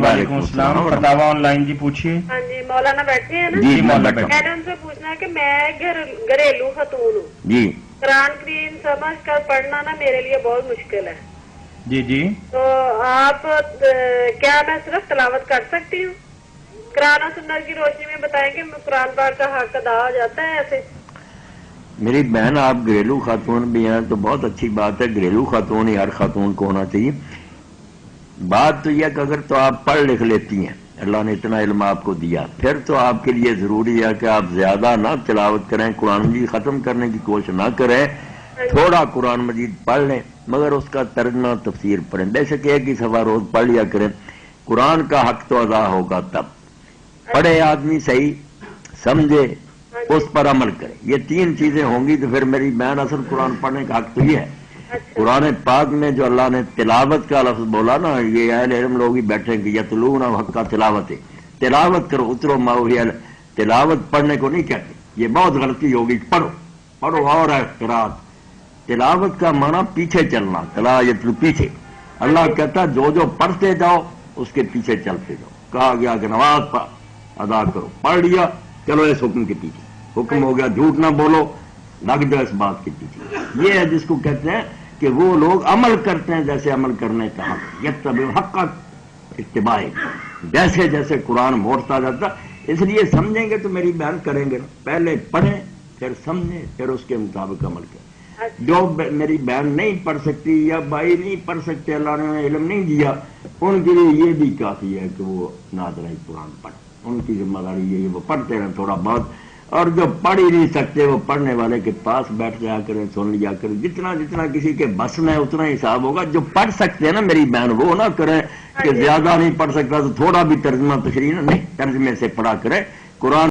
वालेकुम अस्सलाम। फतावा ऑनलाइन जी पूछिए। हाँ जी, मौलाना बैठे हैं ना? जी मौलाना बैठे। मैंने उनसे पूछना है कि मैं घरेलू खतून हूँ, जी कुरान करीम समझ कर पढ़ना ना मेरे लिए बहुत मुश्किल है। जी जी तो आप क्या मैं सिर्फ तलावत कर सकती हूँ? कुरान और सुन्नत की रोशनी में बताएं कि कुरान पाक का हक अदा हो जाता है ऐसे? मेरी बहन, आप घरेलू खातून भी हैं तो बहुत अच्छी बात है। घरेलू खातून ही हर खातून को होना चाहिए। बात तो यह कि अगर तो आप पढ़ लिख लेती हैं, अल्लाह ने इतना इल्म आपको दिया, फिर तो आपके लिए ज़रूरी है कि आप ज़्यादा ना तिलावत करें, कुरान मजीद ख़त्म करने की कोशिश ना करें, थोड़ा कुरान मजीद पढ़ लें, मगर उसका तर्जमा तफसीर पढ़ें। बेशक एक ही सफ़ा रोज़ पढ़ लिया करें, कुरान का हक तो अदा होगा तब। पढ़े आदमी सही, समझे, उस पर अमल करे, ये तीन चीजें होंगी तो फिर मेरी बहन असल कुरान पढ़ने का हक तो ये है। कुरान पाक में जो अल्लाह ने तिलावत का लफ्ज बोला ना, ये अहले इल्म लोग ही बैठेंगे यतलूना हक्का तिलावत है, तिलावत करो, उतरो माहिया। तिलावत पढ़ने को नहीं कहते, ये बहुत गलती होगी। पढ़ो पढ़ो और है किरात। तिलावत का माना पीछे चलना, तिलावत पीछे। अल्लाह कहता जो जो पढ़ते जाओ उसके पीछे चलते जाओ। कहा गया कि नमाज अदा करो, पढ़ लिया, चलो इस हुक्म के पीछे। हुक्म हो गया झूठ ना बोलो, लग जाओ इस बात के पीछे। ये है जिसको कहते हैं कि वो लोग अमल करते हैं जैसे अमल करने का हक, यत्तबी हक्का इत्तिबाए, जैसे जैसे कुरान मोड़ता जाता। इसलिए समझेंगे तो मेरी बहन करेंगे ना, पहले पढ़ें फिर समझें फिर उसके मुताबिक अमल करें। जो मेरी बहन नहीं पढ़ सकती या भाई नहीं पढ़ सकते, अल्लाह ने इल्म नहीं दिया, उनके लिए ये भी काफी है कि वो नाज़राए कुरान पढ़े। उनकी जिम्मेदारी ये है वो पढ़ते रहें थोड़ा बहुत, और जो पढ़ ही नहीं सकते वो पढ़ने वाले के पास बैठ जाया करें, सुन लिया करें। जितना जितना किसी के बस में उतना हिसाब होगा। जो पढ़ सकते हैं ना मेरी बहन, वो ना करें कि ज्यादा नहीं पढ़ सकता तो थोड़ा भी तर्जमा तशरीह नहीं, तर्जमे से पढ़ा करें कुरान।